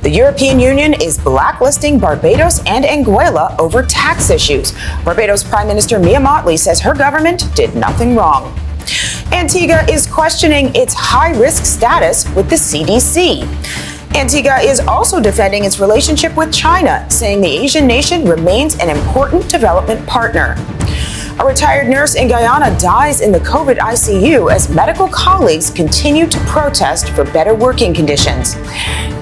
The European Union is blacklisting Barbados and Antigua over tax issues. Barbados Prime Minister Mia Mottley says her government did nothing wrong. Antigua is questioning its high-risk status with the CDC. Antigua is also defending its relationship with China, saying the Asian nation remains an important development partner. A retired nurse in Guyana dies in the COVID ICU as medical colleagues continue to protest for better working conditions.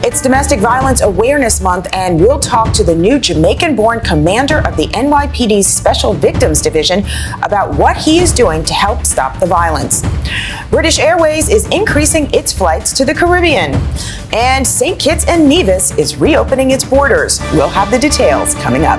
It's Domestic Violence Awareness Month, and we'll talk to the new Jamaican-born commander of the NYPD's Special Victims Division about what he is doing to help stop the violence. British Airways is increasing its flights to the Caribbean. And St. Kitts and Nevis is reopening its borders. We'll have the details coming up.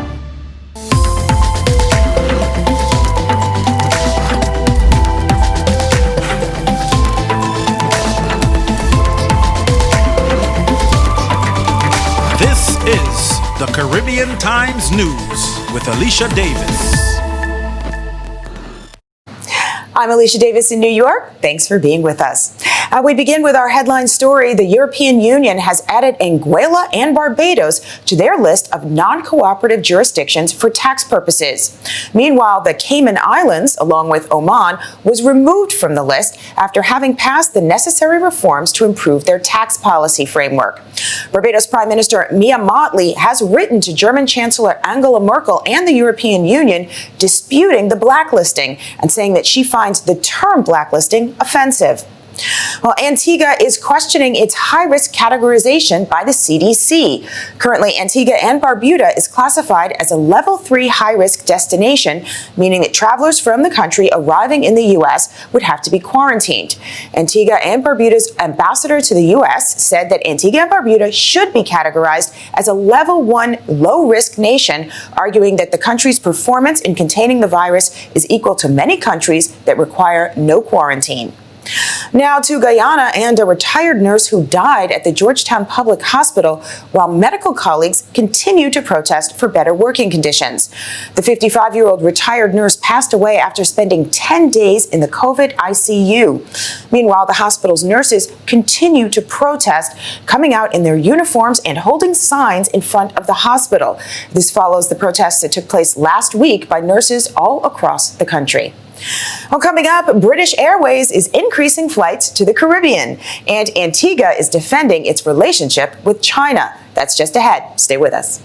This is the Caribbean Times News with Alisha Davis. I'm Alisha Davis in New York. Thanks for being with us. We begin with our headline story. The European Union has added Anguilla and Barbados to their list of non-cooperative jurisdictions for tax purposes. Meanwhile, the Cayman Islands, along with Oman, was removed from the list after having passed the necessary reforms to improve their tax policy framework. Barbados Prime Minister Mia Mottley has written to German Chancellor Angela Merkel and the European Union disputing the blacklisting and saying that she finds the term blacklisting offensive. Well, Antigua is questioning its high-risk categorization by the CDC. Currently, Antigua and Barbuda is classified as a Level 3 high-risk destination, meaning that travelers from the country arriving in the U.S. would have to be quarantined. Antigua and Barbuda's ambassador to the U.S. said that Antigua and Barbuda should be categorized as a Level 1 low-risk nation, arguing that the country's performance in containing the virus is equal to many countries that require no quarantine. Now to Guyana and a retired nurse who died at the Georgetown Public Hospital while medical colleagues continue to protest for better working conditions. The 55-year-old retired nurse passed away after spending 10 days in the COVID ICU. Meanwhile, the hospital's nurses continue to protest, coming out in their uniforms and holding signs in front of the hospital. This follows the protests that took place last week by nurses all across the country. Well, coming up, British Airways is increasing flights to the Caribbean, and Antigua is defending its relationship with China. That's just ahead. Stay with us.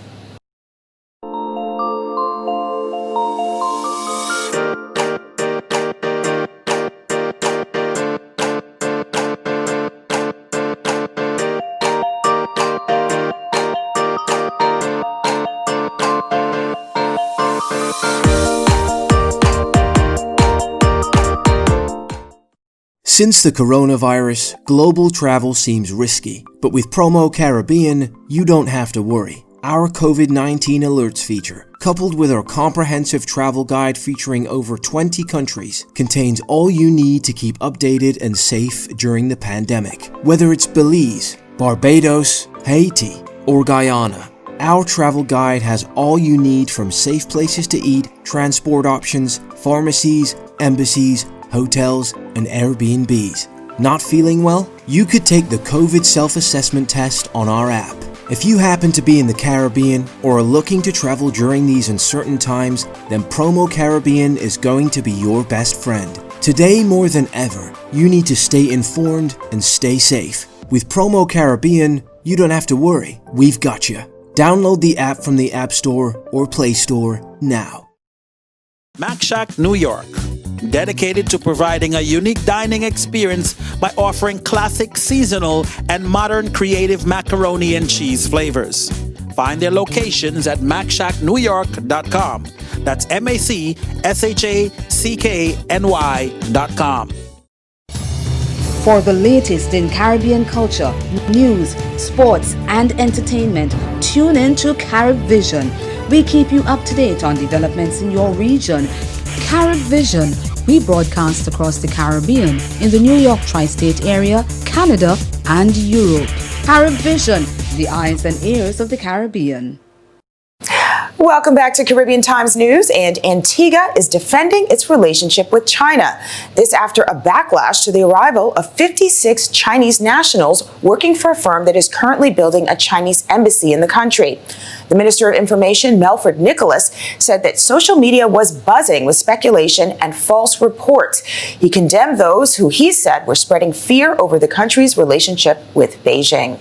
Since the coronavirus, global travel seems risky, but with Promo Caribbean, you don't have to worry. Our COVID-19 alerts feature, coupled with our comprehensive travel guide featuring over 20 countries, contains all you need to keep updated and safe during the pandemic. Whether it's Belize, Barbados, Haiti, or Guyana, our travel guide has all you need from safe places to eat, transport options, pharmacies, embassies, hotels, and Airbnbs. Not feeling well? You could take the COVID self-assessment test on our app. If you happen to be in the Caribbean or are looking to travel during these uncertain times, then Promo Caribbean is going to be your best friend. Today more than ever, you need to stay informed and stay safe. With Promo Caribbean, you don't have to worry. We've got you. Download the app from the App Store or Play Store now. Mac Shack, New York, dedicated to providing a unique dining experience by offering classic, seasonal, and modern creative macaroni and cheese flavors. Find their locations at macshacknewyork.com. That's MACSHACKNY.com. For the latest in Caribbean culture, news, sports, and entertainment, tune in to CaribVision. We keep you up to date on developments in your region. CaribVision. We broadcast across the Caribbean, in the New York tri-state area, Canada, and Europe. CaribVision, the eyes and ears of the Caribbean. Welcome back to Caribbean Times News. And Antigua is defending its relationship with China. This after a backlash to the arrival of 56 Chinese nationals working for a firm that is currently building a Chinese embassy in the country. The Minister of Information, Melford Nicholas, said that social media was buzzing with speculation and false reports. He condemned those who he said were spreading fear over the country's relationship with Beijing.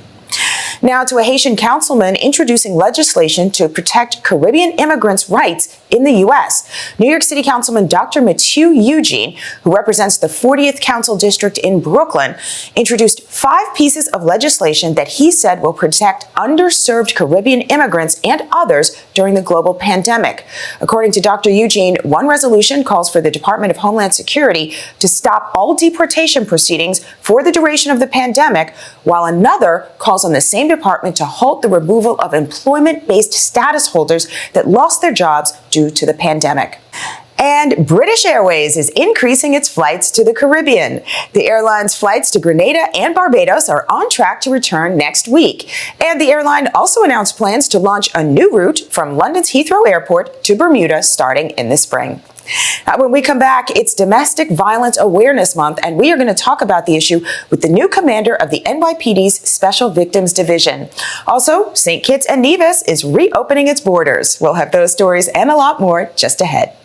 Now to a Haitian councilman introducing legislation to protect Caribbean immigrants' rights in the U.S. New York City Councilman Dr. Mathieu Eugene, who represents the 40th Council District in Brooklyn, introduced 5 pieces of legislation that he said will protect underserved Caribbean immigrants and others during the global pandemic. According to Dr. Eugene, one resolution calls for the Department of Homeland Security to stop all deportation proceedings for the duration of the pandemic, while another calls on the same department to halt the removal of employment-based status holders that lost their jobs due to the pandemic. And British Airways is increasing its flights to the Caribbean. The airline's flights to Grenada and Barbados are on track to return next week. And the airline also announced plans to launch a new route from London's Heathrow Airport to Bermuda starting in the spring. Now, when we come back, it's Domestic Violence Awareness Month, and we are going to talk about the issue with the new commander of the NYPD's Special Victims Division. Also, St. Kitts and Nevis is reopening its borders. We'll have those stories and a lot more just ahead.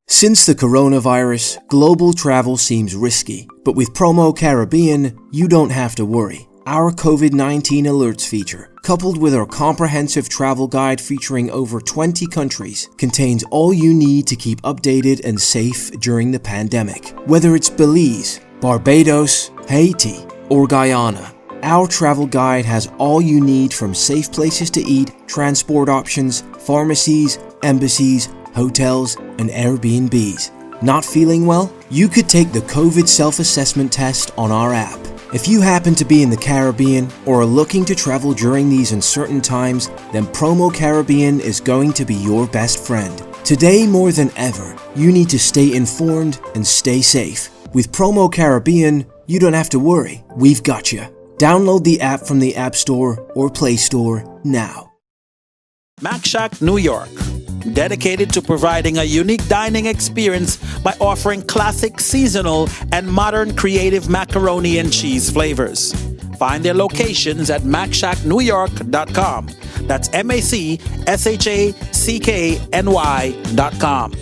Since the coronavirus, global travel seems risky, but with Promo Caribbean, you don't have to worry. Our COVID-19 alerts feature, coupled with our comprehensive travel guide featuring over 20 countries, contains all you need to keep updated and safe during the pandemic. Whether it's Belize, Barbados, Haiti, or Guyana, our travel guide has all you need from safe places to eat, transport options, pharmacies, embassies, hotels, and Airbnbs. Not feeling well? You could take the COVID self-assessment test on our app. If you happen to be in the Caribbean or are looking to travel during these uncertain times, then Promo Caribbean is going to be your best friend. Today more than ever, you need to stay informed and stay safe. With Promo Caribbean, you don't have to worry. We've got you. Download the app from the App Store or Play Store now. Mac Shack New York, dedicated to providing a unique dining experience by offering classic, seasonal, and modern creative macaroni and cheese flavors. Find their locations at macshacknewyork.com. That's MACSHACKNY.com.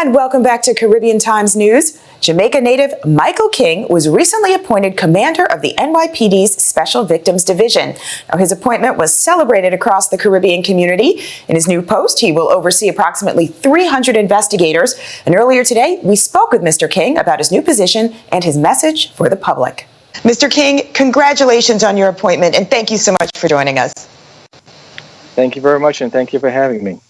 And welcome back to Caribbean Times News. Jamaica native Michael King was recently appointed commander of the NYPD's Special Victims Division. Now, his appointment was celebrated across the Caribbean community. In his new post, he will oversee approximately 300 investigators. And earlier today, we spoke with Mr. King about his new position and his message for the public. Mr. King, congratulations on your appointment, and thank you so much for joining us. Thank you very much, and thank you for having me.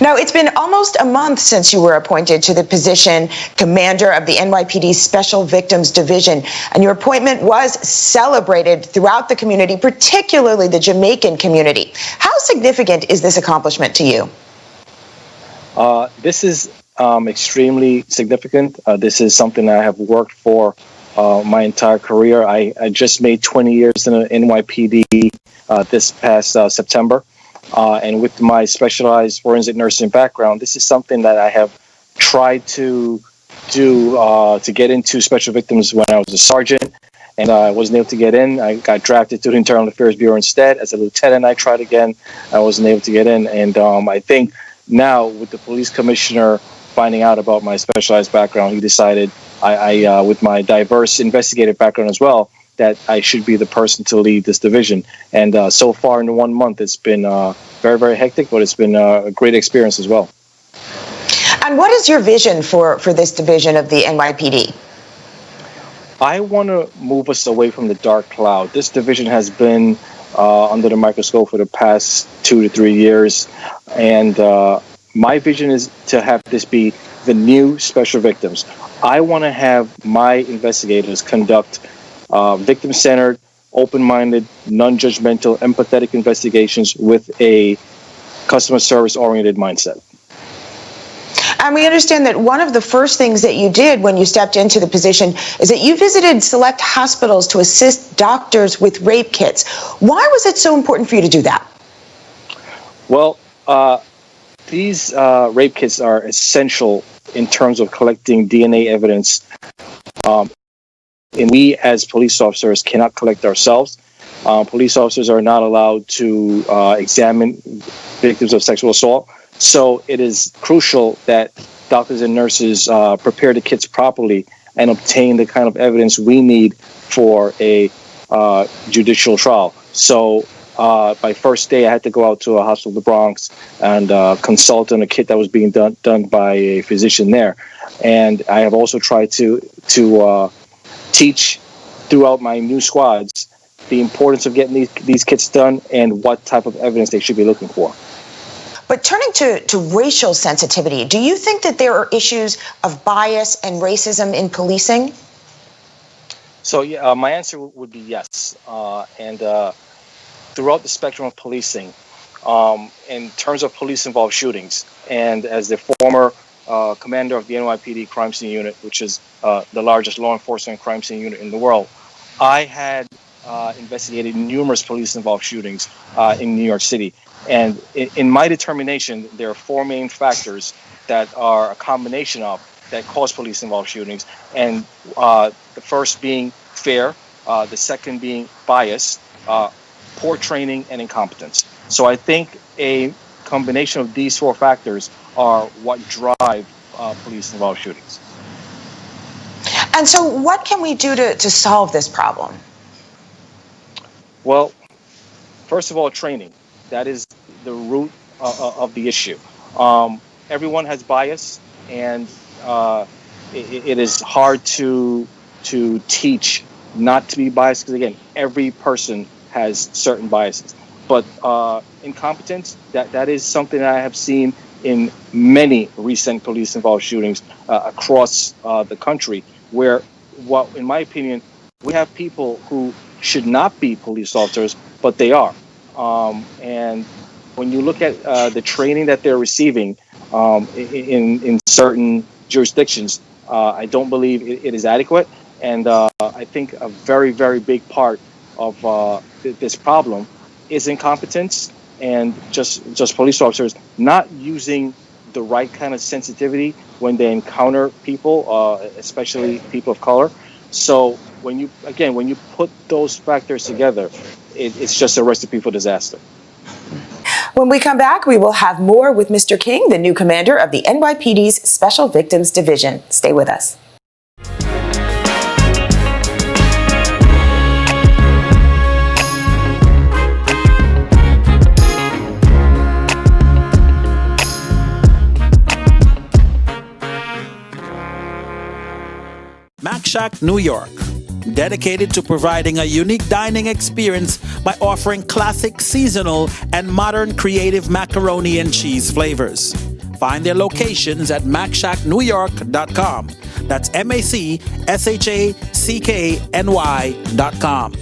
Now, it's been almost a month since you were appointed to the position commander of the NYPD Special Victims Division, and your appointment was celebrated throughout the community, particularly the Jamaican community. How significant is this accomplishment to you? This is extremely significant. This is something I have worked for my entire career. I just made 20 years in the NYPD this past September. And with my specialized forensic nursing background, this is something that I have tried to do to get into special victims when I was a sergeant, and I wasn't able to get in. I got drafted to the Internal Affairs Bureau instead. As a lieutenant, I tried again. I wasn't able to get in. And I think now with the police commissioner finding out about my specialized background, he decided I with my diverse investigative background as well, that I should be the person to lead this division. And so far in 1 month, it's been very, very hectic, but it's been a great experience as well. And what is your vision for this division of the NYPD? I want to move us away from the dark cloud. This division has been under the microscope for the past 2 to 3 years. And my vision is to have this be the new special victims. I want to have my investigators conduct victim-centered, open-minded, non-judgmental, empathetic investigations with a customer service-oriented mindset. And we understand that one of the first things that you did when you stepped into the position is that you visited select hospitals to assist doctors with rape kits. Why was it so important for you to do that? Well, these rape kits are essential in terms of collecting DNA evidence. And we as police officers cannot collect ourselves. Police officers are not allowed to examine victims of sexual assault. So it is crucial that doctors and nurses prepare the kits properly and obtain the kind of evidence we need for a judicial trial. So my first day, I had to go out to a hospital in the Bronx and consult on a kit that was being done by a physician there. And I have also tried to teach throughout my new squads the importance of getting these kits done and what type of evidence they should be looking for. But turning to racial sensitivity, do you think that there are issues of bias and racism in policing? So yeah, my answer would be yes. And throughout the spectrum of policing, in terms of police-involved shootings, and as the former commander of the NYPD Crime Scene Unit, which is the largest law enforcement crime scene unit in the world, I had investigated numerous police-involved shootings in New York City. And in my determination, there are four main factors that are a combination of that cause police-involved shootings. And the first being fear, the second being bias, poor training, and incompetence. So I think a combination of these four factors are what drive police-involved shootings. And so what can we do to solve this problem? Well, first of all, training. That is the root of the issue. Everyone has bias, and it is hard to teach not to be biased, because again, every person has certain biases. But incompetence, that is something that I have seen in many recent police-involved shootings across the country, where, in my opinion, we have people who should not be police officers, but they are. And when you look at the training that they're receiving in certain jurisdictions, I don't believe it is adequate. And I think a very, very big part of this problem is incompetence and just police officers not using the right kind of sensitivity when they encounter people, especially people of color. So when you put those factors together, it's just a recipe for disaster. When we come back, we will have more with Mr. King, the new commander of the NYPD's Special Victims Division. Stay with us. Mac Shack, New York, dedicated to providing a unique dining experience by offering classic, seasonal, and modern creative macaroni and cheese flavors. Find their locations at macshacknewyork.com. That's MACSHACKNY.com.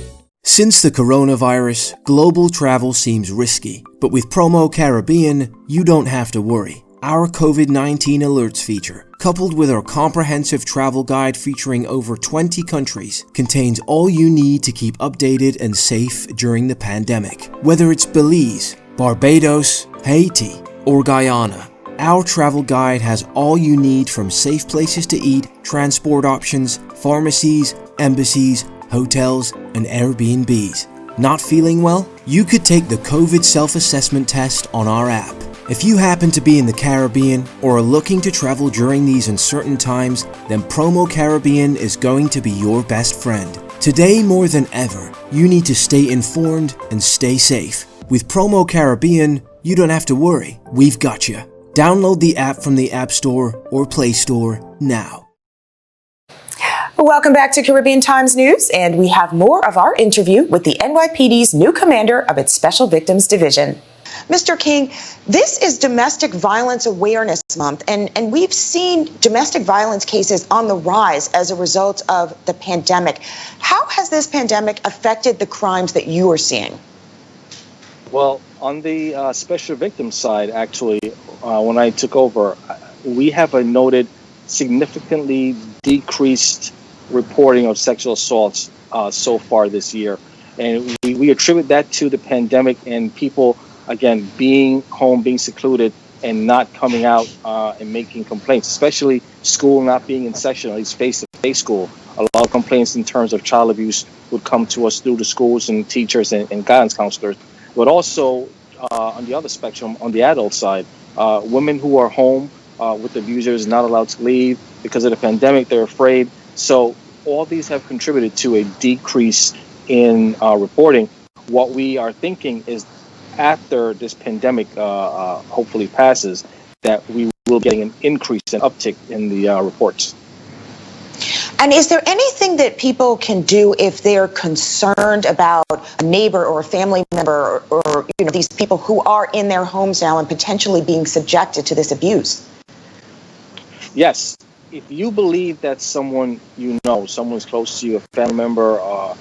Since the coronavirus, global travel seems risky, but with Promo Caribbean, you don't have to worry. Our COVID-19 alerts feature, coupled with our comprehensive travel guide featuring over 20 countries, contains all you need to keep updated and safe during the pandemic. Whether it's Belize, Barbados, Haiti, or Guyana, our travel guide has all you need from safe places to eat, transport options, pharmacies, embassies, hotels, and Airbnbs. Not feeling well? You could take the COVID self-assessment test on our app. If you happen to be in the Caribbean or are looking to travel during these uncertain times, then Promo Caribbean is going to be your best friend. Today more than ever, you need to stay informed and stay safe. With Promo Caribbean, you don't have to worry. We've got you. Download the app from the App Store or Play Store now. Welcome back to Caribbean Times News, and we have more of our interview with the NYPD's new commander of its Special Victims Division. Mr. King, this is Domestic Violence Awareness Month, and we've seen domestic violence cases on the rise as a result of the pandemic. How has this pandemic affected the crimes that you are seeing? Well, on the special victim side, actually, when I took over, we have a noted significantly decreased reporting of sexual assaults so far this year. And we attribute that to the pandemic and people, again, being home, being secluded, and not coming out and making complaints, especially school not being in session, at least face-to-face school. A lot of complaints in terms of child abuse would come to us through the schools and teachers and guidance counselors. But also, on the other spectrum, on the adult side, women who are home with abusers not allowed to leave because of the pandemic, they're afraid. So all these have contributed to a decrease in reporting. What we are thinking is after this pandemic hopefully passes, that we will get an increase, an uptick in the reports. And is there anything that people can do if they're concerned about a neighbor or a family member or these people who are in their homes now and potentially being subjected to this abuse? Yes. If you believe that someone someone's close to you, a family member, a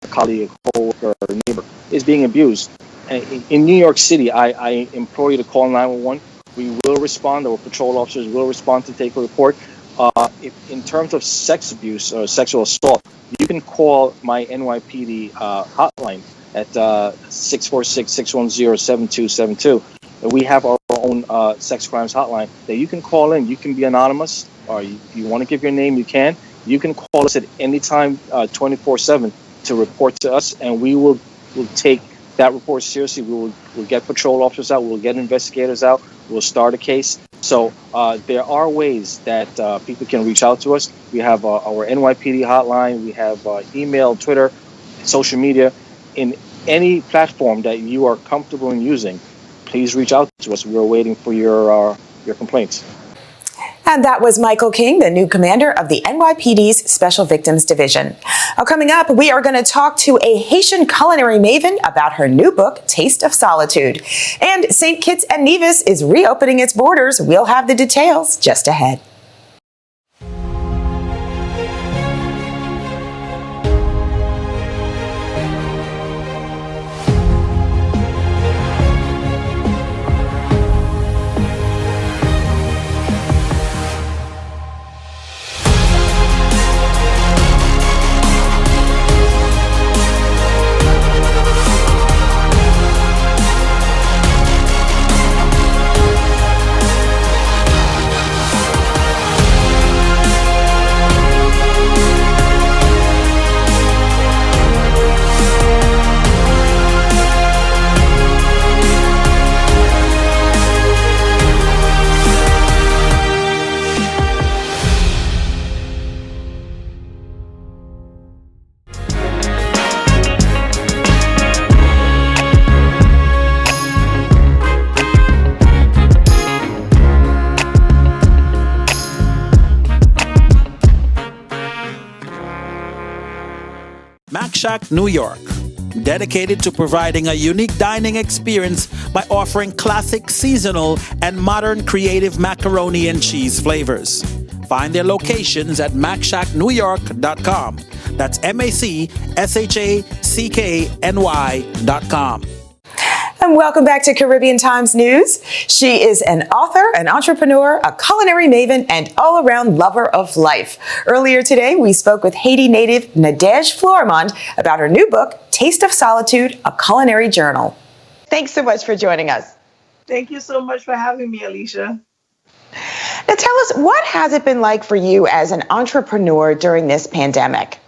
colleague, a coworker, or a neighbor, is being abused, in New York City, I implore you to call 911. We will respond, or patrol officers will respond to take a report. If in terms of sex abuse or sexual assault, you can call my NYPD hotline at 646-610-7272. We have our own sex crimes hotline that you can call in. You can be anonymous, or you want to give your name, you can. You can call us at any time, 24/7, to report to us, and we'll take that report seriously. We'll get patrol officers out. We'll get investigators out. We'll start a case. So there are ways that people can reach out to us. We have our NYPD hotline. We have email, Twitter, social media. In any platform that you are comfortable in using, please reach out to us. We're waiting for your complaints. And that was Michael King, the new commander of the NYPD's Special Victims Division. Now, coming up, we are going to talk to a Haitian culinary maven about her new book, Taste of Solitude. And St. Kitts and Nevis is reopening its borders. We'll have the details just ahead. Mac Shack New York, dedicated to providing a unique dining experience by offering classic, seasonal, and modern creative macaroni and cheese flavors. Find their locations at macshacknewyork.com. That's MACSHACKNY.com. And welcome back to Caribbean Times News. She is an author, an entrepreneur, a culinary maven, and all-around lover of life. Earlier today, we spoke with Haiti native Nadège Florimond about her new book, Taste of Solitude, a culinary journal. Thanks so much for joining us. Thank you so much for having me, Alisha. Now tell us, what has it been like for you as an entrepreneur during this pandemic?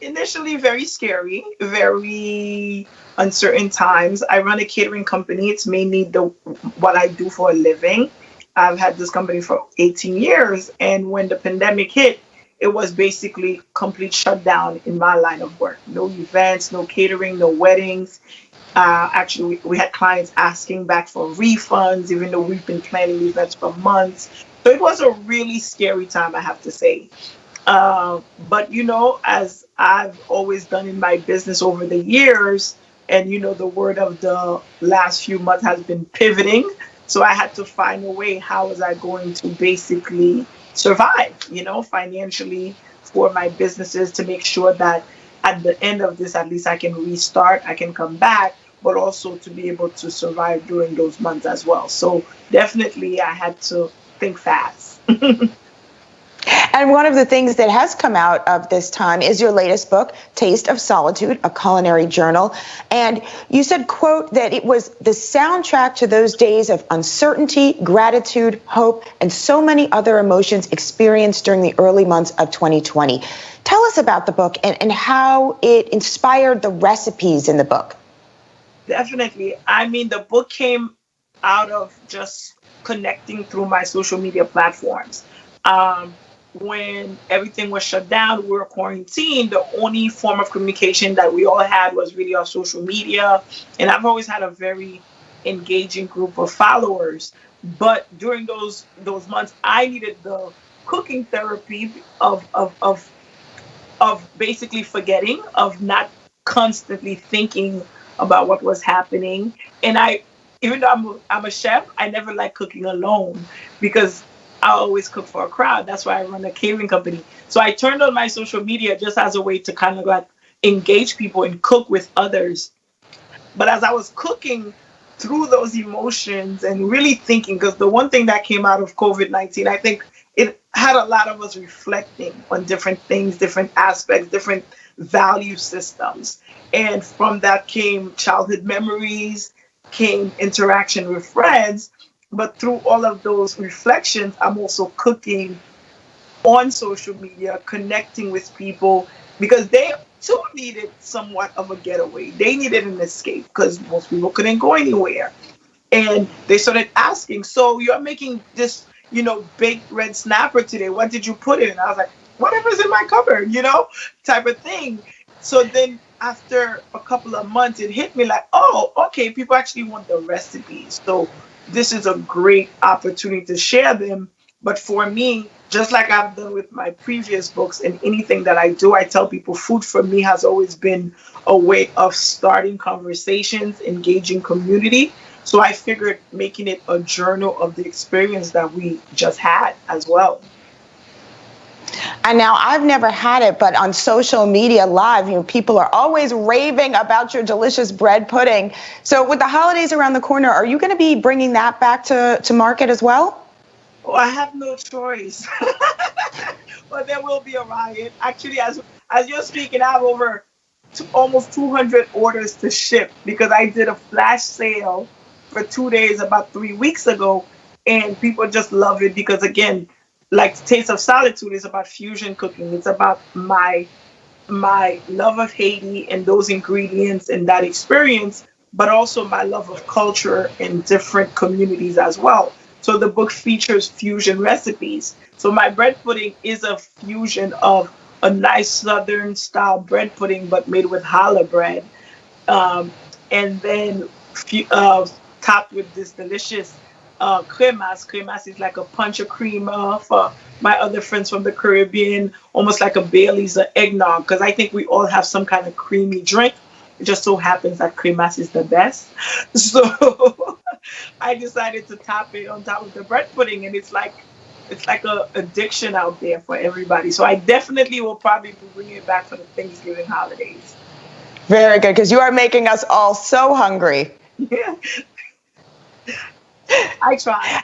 Initially very scary, very uncertain times. I run a catering company. It's mainly what I do for a living. I've had this company for 18 years. And when the pandemic hit, it was basically complete shutdown in my line of work. No events, no catering, no weddings. Actually, we had clients asking back for refunds, even though we've been planning events for months. So it was a really scary time, I have to say. But, as I've always done in my business over the years, and, the word of the last few months has been pivoting. So I had to find a way, how was I going to basically survive, financially for my businesses, to make sure that at the end of this, at least I can restart, I can come back, but also to be able to survive during those months as well. So definitely I had to think fast. And one of the things that has come out of this time is your latest book, Taste of Solitude, a culinary journal. And you said, quote, that it was the soundtrack to those days of uncertainty, gratitude, hope, and so many other emotions experienced during the early months of 2020. Tell us about the book and how it inspired the recipes in the book. Definitely. I mean, the book came out of just connecting through my social media platforms. When everything was shut down, we were quarantined, the only form of communication that we all had was really our social media. And I've always had a very engaging group of followers. But during those months, I needed the cooking therapy of basically forgetting, of not constantly thinking about what was happening. And even though I'm a chef, I never like cooking alone because I always cook for a crowd. That's why I run a catering company. So I turned on my social media just as a way to kind of like engage people and cook with others. But as I was cooking through those emotions and really thinking, because the one thing that came out of COVID-19, I think it had a lot of us reflecting on different things, different aspects, different value systems. And from that came childhood memories, came interaction with friends. But through all of those reflections, I'm also cooking on social media, connecting with people, because they too needed somewhat of a getaway. They needed an escape because most people couldn't go anywhere. And they started asking, so you're making this, baked red snapper today. What did you put in? And I was like, whatever's in my cupboard, type of thing. So then after a couple of months, it hit me like, oh, okay, people actually want the recipes. So this is a great opportunity to share them. But for me, just like I've done with my previous books and anything that I do, I tell people food for me has always been a way of starting conversations, engaging community. So I figured making it a journal of the experience that we just had as well. And now I've never had it, but on social media live, people are always raving about your delicious bread pudding. So with the holidays around the corner, are you going to be bringing that back to market as well? Oh, I have no choice. But there will be a riot. Actually, as you're speaking, I have over almost 200 orders to ship because I did a flash sale for 2 days about 3 weeks ago. And people just love it because, again, like Taste of Solitude is about fusion cooking. It's about my love of Haiti and those ingredients and that experience, but also my love of culture in different communities as well. So the book features fusion recipes. So my bread pudding is a fusion of a nice Southern style bread pudding, but made with challah bread. And then topped with this delicious cremas. Cremas is like a punch of cream for my other friends from the Caribbean, almost like a Bailey's or eggnog, because I think we all have some kind of creamy drink. It just so happens that cremas is the best. So I decided to top it on top of the bread pudding, and it's like a addiction out there for everybody. So I definitely will probably be bringing it back for the Thanksgiving holidays. Very good, because you are making us all so hungry. Yeah. I try.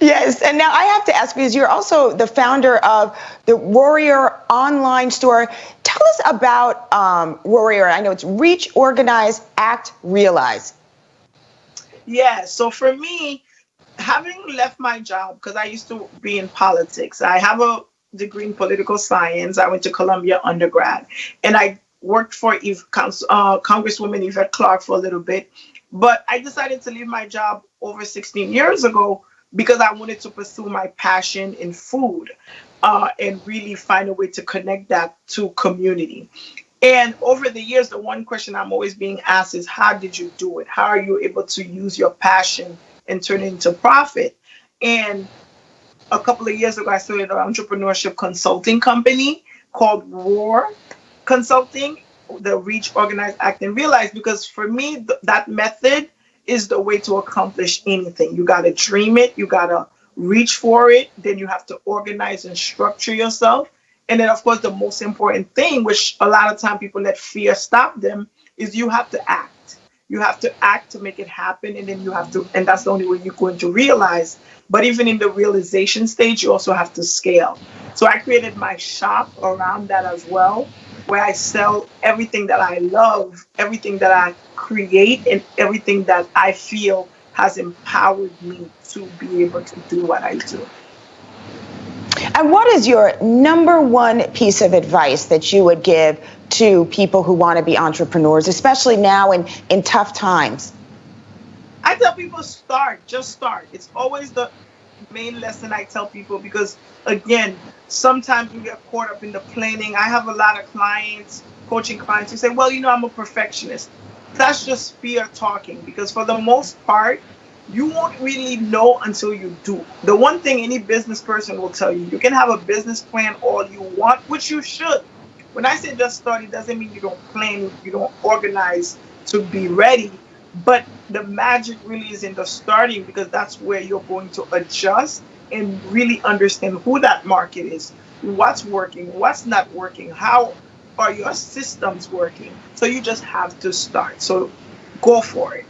Yes, and now I have to ask, because you're also the founder of the Warrior online store. Tell us about Warrior. I know it's Reach, Organize, Act, Realize. Yeah, so for me, having left my job, because I used to be in politics, I have a degree in political science. I went to Columbia undergrad, and I worked for Congresswoman Yvette Clarke for a little bit. But I decided to leave my job over 16 years ago because I wanted to pursue my passion in food and really find a way to connect that to community. And over the years, the one question I'm always being asked is, how did you do it? How are you able to use your passion and turn it into profit? And a couple of years ago, I started an entrepreneurship consulting company called Roar Consulting, the Reach, Organize, Act, and Realize, because for me, that method is the way to accomplish anything. You got to dream it, you got to reach for it, then you have to organize and structure yourself. And then, of course, the most important thing, which a lot of time people let fear stop them, is you have to act. You have to act to make it happen, and then you have to, and that's the only way you're going to realize. But even in the realization stage, you also have to scale. So I created my shop around that as well, where I sell everything that I love, everything that I create, and everything that I feel has empowered me to be able to do what I do. And what is your number one piece of advice that you would give to people who want to be entrepreneurs, especially now in tough times? I tell people just start. It's always the main lesson I tell people, because again, sometimes we get caught up in the planning. I have a lot of clients, coaching clients, who say, well, I'm a perfectionist. That's just fear talking, because for the most part, you won't really know until you do. The one thing any business person will tell you, you can have a business plan all you want, which you should. When I say just start, it doesn't mean you don't plan, you don't organize to be ready. But the magic really is in the starting, because that's where you're going to adjust and really understand who that market is, what's working, what's not working, how are your systems working. So you just have to start. So go for it.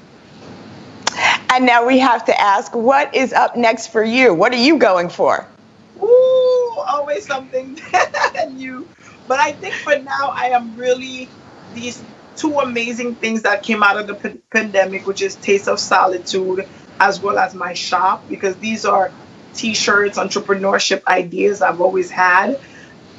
And now we have to ask, what is up next for you? What are you going for? Ooh, always something new. But I think for now, I am really these two amazing things that came out of the pandemic, which is Taste of Solitude, as well as my shop, because these are t-shirts, entrepreneurship ideas I've always had.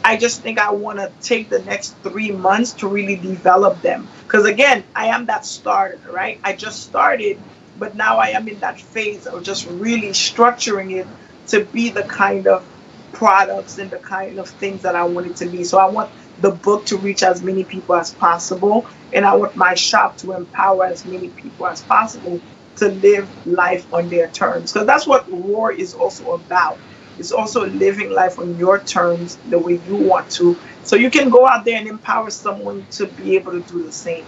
I just think I want to take the next 3 months to really develop them. Because again, I am that starter, right? I just started, but now I am in that phase of just really structuring it to be the kind of products and the kind of things that I want it to be. So I want the book to reach as many people as possible, and I want my shop to empower as many people as possible to live life on their terms. Because that's what Roar is also about. It's also living life on your terms, the way you want to. So you can go out there and empower someone to be able to do the same.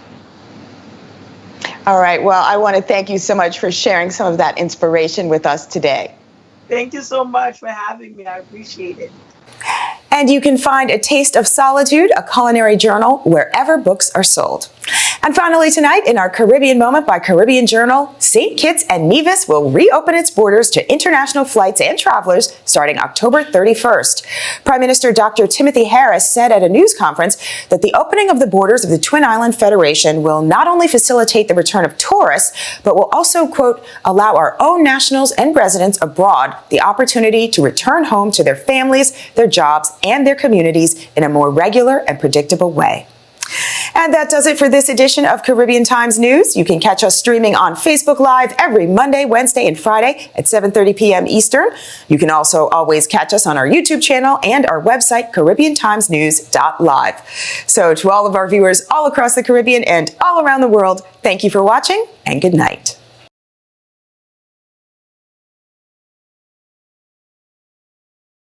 All right. Well, I want to thank you so much for sharing some of that inspiration with us today. Thank you so much for having me. I appreciate it. And you can find A Taste of Solitude, a culinary journal, wherever books are sold. And finally tonight, in our Caribbean Moment by Caribbean Journal, St. Kitts and Nevis will reopen its borders to international flights and travelers starting October 31st. Prime Minister Dr. Timothy Harris said at a news conference that the opening of the borders of the Twin Island Federation will not only facilitate the return of tourists, but will also, quote, allow our own nationals and residents abroad the opportunity to return home to their families, their jobs, and their communities in a more regular and predictable way. And that does it for this edition of Caribbean Times News. You can catch us streaming on Facebook Live every Monday, Wednesday, and Friday at 7:30 p.m. Eastern. You can also always catch us on our YouTube channel and our website, CaribbeanTimesNews.live. So to all of our viewers all across the Caribbean and all around the world, thank you for watching and good night.